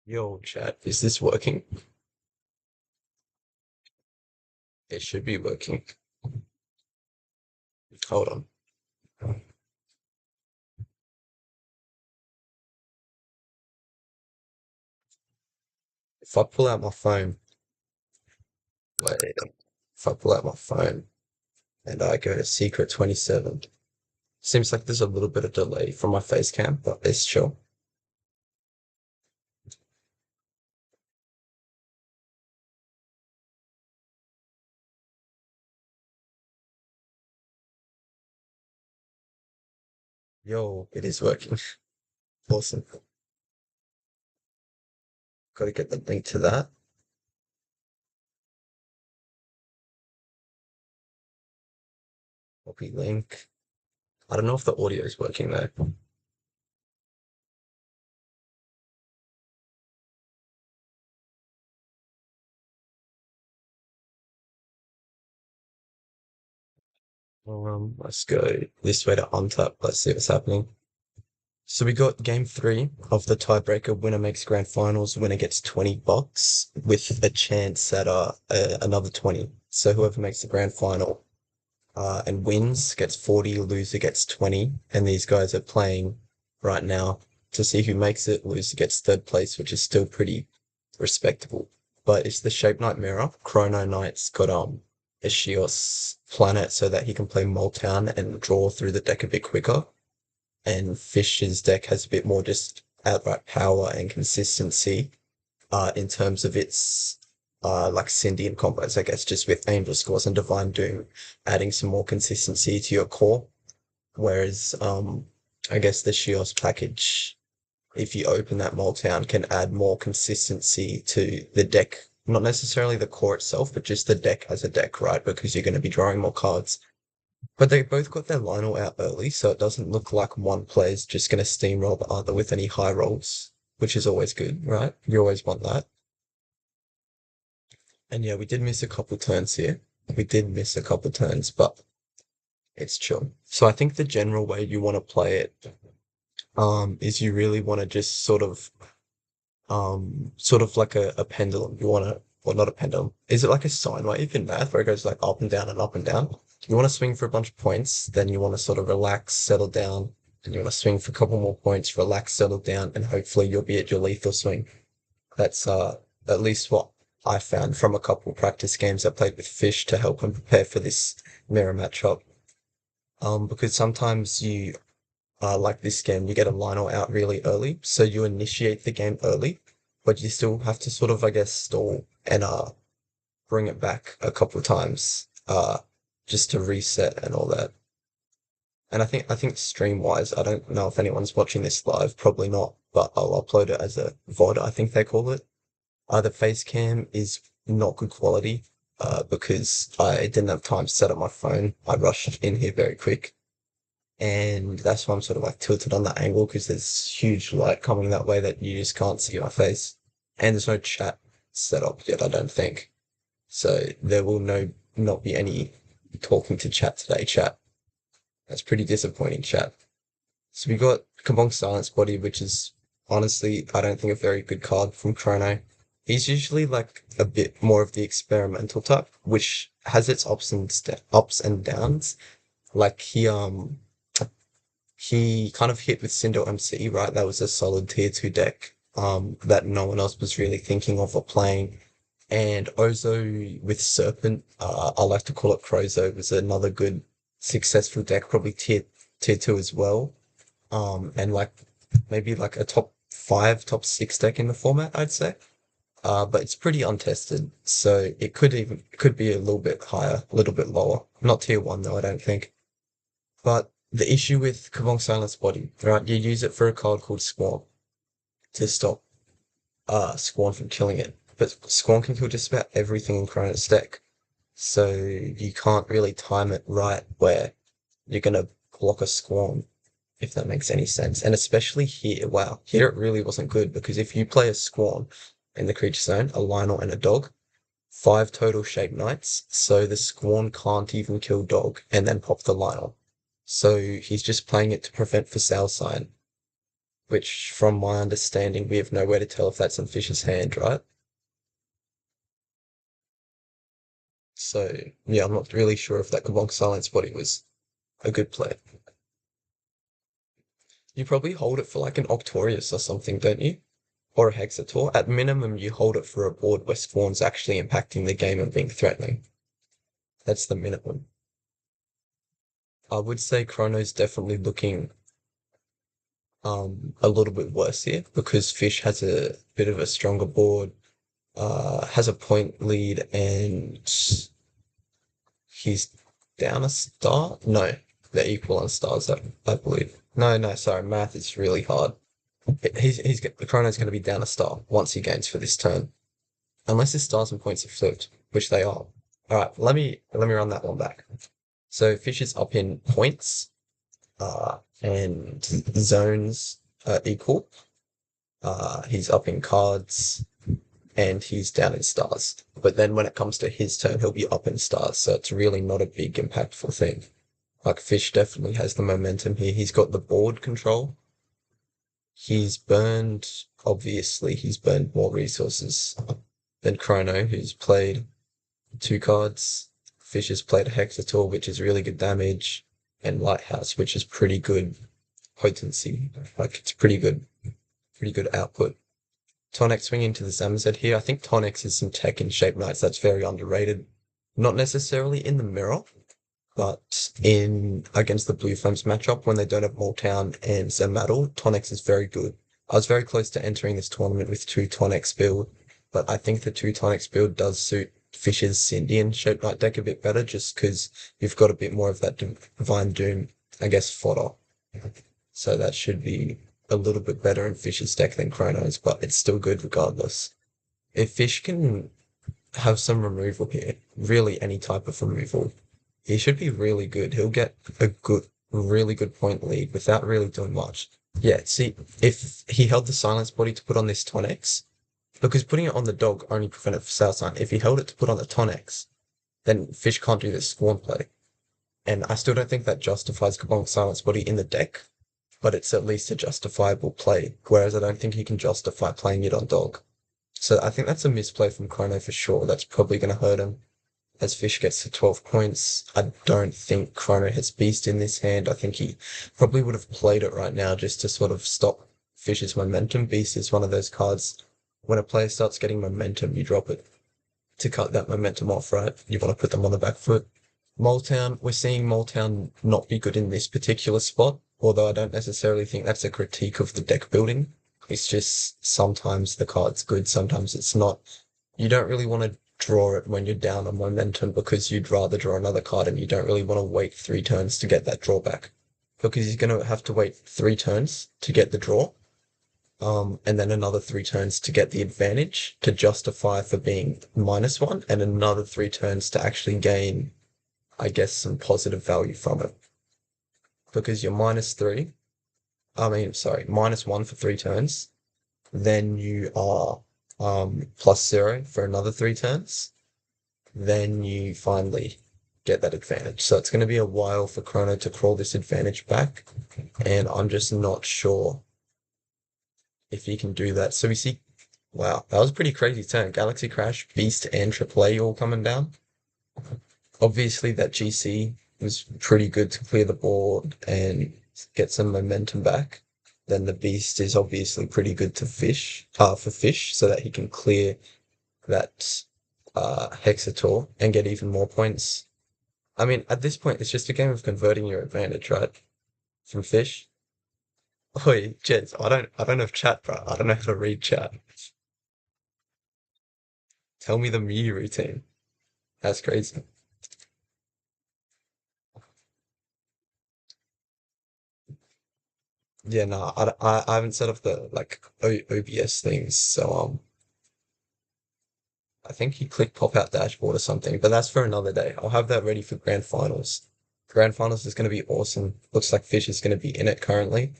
Yo, chat, is this working? It should be working. Hold on. If I pull out my phone, wait, if I pull out my phone and I go to Secret 27, seems like there's a little bit of delay from my face cam, but it's chill. Yo, it is working. Awesome. Gotta get the link to that. Copy link. I don't know if the audio is working though. Let's go this way to untap. Let's see what's happening. So we got game three of the tiebreaker. Winner makes grand finals. Winner gets $20 with a chance at another 20. So whoever makes the grand final and wins gets 40. Loser gets 20. And these guys are playing right now to see who makes it. Loser gets third place, which is still pretty respectable. But it's the Shape Knight mirror. Chronoknight's got a Shios planet so that he can play Moltown and draw through the deck a bit quicker, and Fish's deck has a bit more just outright power and consistency in terms of its like Cindy combos, I guess, just with Angel Scores and Divine Doom, adding some more consistency to your core. Whereas I guess the Shios package, if you open that Moltown, can add more consistency to the deck. Not necessarily the core itself, but just the deck as a deck, right? Because you're going to be drawing more cards. But they both got their Lionel out early, so it doesn't look like one player's just going to steamroll the other with any high rolls, which is always good, right? You always want that. And yeah, we did miss a couple turns here. We did miss a couple turns, but it's chill. So I think the general way you want to play it, is you really want to just sort of like a pendulum. You want to, well, not a pendulum. Is it like a sine wave in math where it goes like up and down and up and down? You want to swing for a bunch of points, then you want to sort of relax, settle down, and you want to swing for a couple more points, relax, settle down, and hopefully you'll be at your lethal swing. That's at least what I found from a couple practice games I played with Fish to help him prepare for this mirror matchup. Because sometimes you like this game, you get a Lionel out really early, so you initiate the game early, but you still have to sort of, I guess, stall and bring it back a couple of times, just to reset and all that. And I think stream wise, I don't know if anyone's watching this live, probably not, but I'll upload it as a VOD, I think they call it. The face cam is not good quality, because I didn't have time to set up my phone. I rushed in here very quick, and that's why I'm sort of like tilted on that angle because there's huge light coming that way that you just can't see my face. And there's no chat set up yet, I don't think. So there will not be any talking to chat today, chat. That's pretty disappointing, chat. So we got Kabong Silence Body, which is honestly, I don't think a very good card from Chrono. He's usually like a bit more of the experimental type, which has its ups and downs. Like he kind of hit with Cinder MC, right? That was a solid tier two deck, that no one else was really thinking of or playing. And Ozo with Serpent, I like to call it Crozo, was another good successful deck, probably tier two as well. And like maybe like a top five, top six deck in the format, I'd say. But it's pretty untested, so it could be a little bit higher, a little bit lower. Not tier one though, I don't think. But the issue with Kabong Silence Body, right? You use it for a card called Squall to stop Squall from killing it. But Squall can kill just about everything in Chrono's deck. So you can't really time it right where you're gonna block a Squall, if that makes any sense. And especially here, wow, here it really wasn't good because if you play a Squall in the creature zone, a Lionel and a dog, five total Shape Knights, so the Squall can't even kill dog and then pop the Lionel. So he's just playing it to prevent for sale sign. which from my understanding, we have no way to tell if that's in Fish's hand, right? So yeah, I'm not really sure if that Kabong Silence Body was a good play. You probably hold it for like an Octorius or something, don't you? Or a Hexator. At minimum, you hold it for a board where Spawn's actually impacting the game and being threatening. That's the minimum. I would say Chrono's definitely looking a little bit worse here because Fish has a bit of a stronger board, has a point lead, and he's down a star. No, they're equal on stars, I believe. No, no, sorry, math is really hard. The Chrono's going to be down a star once he gains for this turn, unless his stars and points are flipped, which they are. All right, let me run that one back. So Fish is up in points, and zones are equal. He's up in cards and he's down in stars. But then when it comes to his turn, he'll be up in stars. So it's really not a big impactful thing. Like Fish definitely has the momentum here. He's got the board control. Obviously, he's burned more resources than Chrono, who's played two cards. Fish has played a Hexator, which is really good damage, and Lighthouse, which is pretty good potency. Like it's pretty good output. Tonix swinging into the Zamazet here. I think Tonix is some tech in Shape Knights that's very underrated. Not necessarily in the mirror, but in against the Blue Flames matchup when they don't have Moltown and Zamaddle, Tonix is very good. I was very close to entering this tournament with two Tonix build, but I think the two Tonix build does suit Fish's Cindy and Shape Knight deck a bit better just because you've got a bit more of that Divine Doom, I guess, fodder. So that should be a little bit better in Fish's deck than Chrono's, but it's still good regardless. If Fish can have some removal here, really any type of removal, he should be really good. He'll get really good point lead without really doing much. Yeah, see, if he held the Silence Body to put on this Tonix, because putting it on the dog only prevented Sail Sign. If he held it to put on the Tonix, then Fish can't do this Scorn play. And I still don't think that justifies Kabong's Silence Body in the deck, but it's at least a justifiable play, whereas I don't think he can justify playing it on dog. So I think that's a misplay from Chrono for sure. That's probably going to hurt him as Fish gets to 12 points. I don't think Chrono has Beast in this hand. I think he probably would have played it right now just to sort of stop Fish's momentum. Beast is one of those cards. When a player starts getting momentum, you drop it to cut that momentum off, right? You want to put them on the back foot. Moltown, we're seeing Moltown not be good in this particular spot, although I don't necessarily think that's a critique of the deck building. It's just sometimes the card's good, sometimes it's not. You don't really want to draw it when you're down on momentum because you'd rather draw another card and you don't really want to wait 3 turns to get that drawback. Because he's going to have to wait 3 turns to get the draw, and then another 3 turns to get the advantage to justify for being -1, and another 3 turns to actually gain, I guess, some positive value from it. Because you're -3, -1 for 3 turns, then you are +0 for another 3 turns, then you finally get that advantage. So it's going to be a while for Chrono to crawl this advantage back, and I'm just not sure if he can do that. So we see, wow, that was a pretty crazy turn. Galaxy Crash, Beast, and AAA all coming down. Obviously, that GC was pretty good to clear the board and get some momentum back. Then the Beast is obviously pretty good to for Fish, so that he can clear that Hexator and get even more points. I mean, at this point, it's just a game of converting your advantage, right? From Fish. Oi, Jeds, I don't have chat, bro. I don't know how to read chat. Tell me the Mew routine. That's crazy. Yeah, no, I haven't set up the like OBS things, so I think you click pop out dashboard or something, but that's for another day. I'll have that ready for grand finals. Grand finals is going to be awesome. Looks like Fish is going to be in it currently.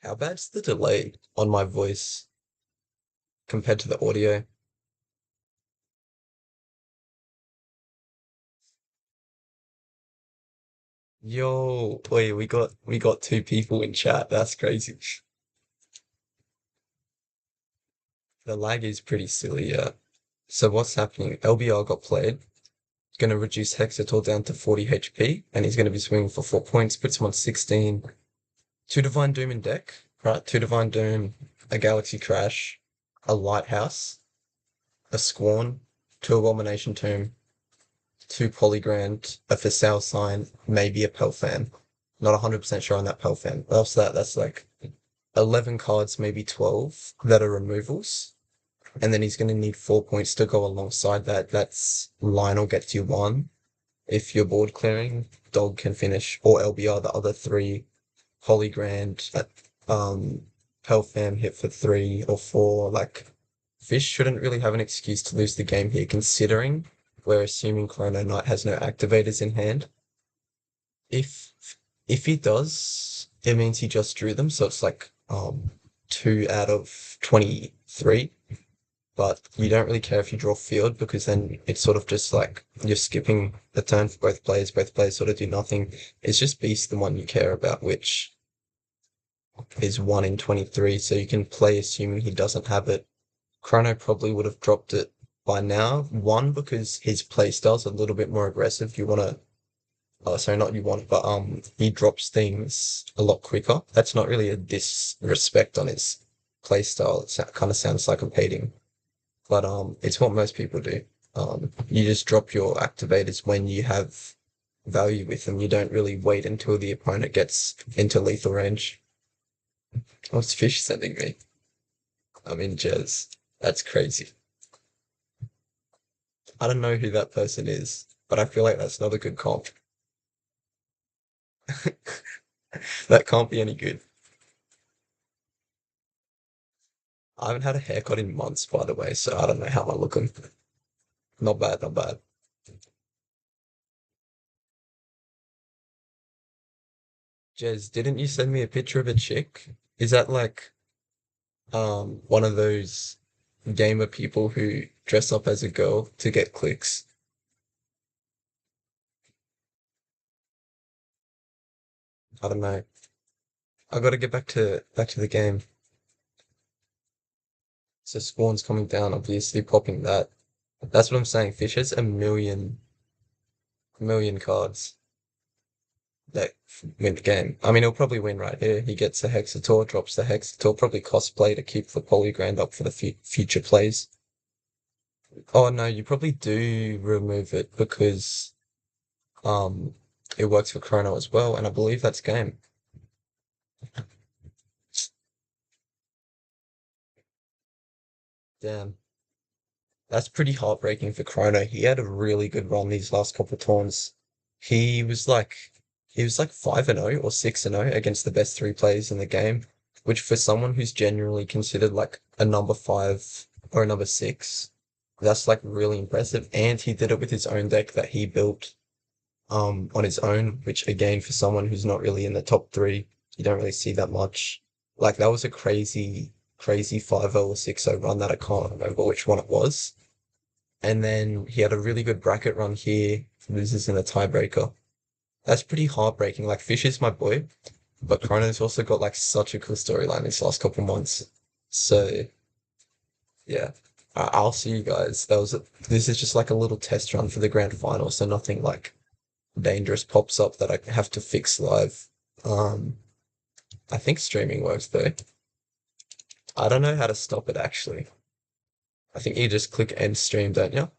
How bad's the delay on my voice compared to the audio? Yo, wait, we got two people in chat. That's crazy. The lag is pretty silly, yeah. So what's happening? LBR got played. Gonna reduce Hexator down to 40 HP, and he's gonna be swinging for 4 points, puts him on 16. Two Divine Doom in deck, right? Two Divine Doom, a Galaxy Crash, a Lighthouse, a Squarn, two Abomination Tomb, two Polygrand, a Facile Sign, maybe a Pelfan. Not 100% sure on that Pelfan. But after that, that's like 11 cards, maybe 12 that are removals. And then he's going to need 4 points to go alongside that. That's Lionel gets you one. If you're board clearing, Dog can finish, or LBR, the other three. Holy Grand, Pelfam hit for 3 or 4. Like, Fish shouldn't really have an excuse to lose the game here, considering we're assuming Chronoknight has no activators in hand. If if he does, it means he just drew them, so it's like 2 out of 23. But you don't really care if you draw field because then it's sort of just like you're skipping the turn for both players. Both players sort of do nothing. It's just Beast the one you care about, which is 1 in 23, so you can play assuming he doesn't have it. Chrono probably would have dropped it by now. One, because his playstyle's a little bit more aggressive. You wanna oh sorry, not you want, but he drops things a lot quicker. That's not really a disrespect on his playstyle. It kind of sounds like I'm hating. But it's what most people do. You just drop your activators when you have value with them. You don't really wait until the opponent gets into lethal range. What's Fish sending me? I'm in Jez. That's crazy. I don't know who that person is, but I feel like that's not a good comp. That can't be any good. I haven't had a haircut in months, by the way, so I don't know how I'm looking. Not bad, not bad. Jez, didn't you send me a picture of a chick? Is that like one of those gamer people who dress up as a girl to get clicks? I don't know. I gotta get back to the game. So Spawn's coming down, obviously popping that. That's what I'm saying. Fish has a million cards that win the game. I mean, he'll probably win right here. He gets a Hexator, drops the Hexator, probably cosplay to keep the Polygrand up for the future plays. Oh no, you probably do remove it because um it works for Chrono as well, and I believe that's game. Damn. That's pretty heartbreaking for Chrono. He had a really good run these last couple of tournaments. He was like he was like 5-0 or 6-0 against the best three players in the game, which for someone who's generally considered like a number five or a number six, that's like really impressive. And he did it with his own deck that he built on his own, which again for someone who's not really in the top three, you don't really see that much. Like that was a crazy 5-0 or 6-0 run that I can't remember which one it was. And then he had a really good bracket run here, loses in a tiebreaker. That's pretty heartbreaking. Like Fish is my boy, but Chrono's also got like such a cool storyline these last couple months. So yeah, I'll see you guys. This is just like a little test run for the grand final, so nothing like dangerous pops up that I have to fix live. Um, I think streaming works though. I don't know how to stop it actually. I think you just click end stream, don't you?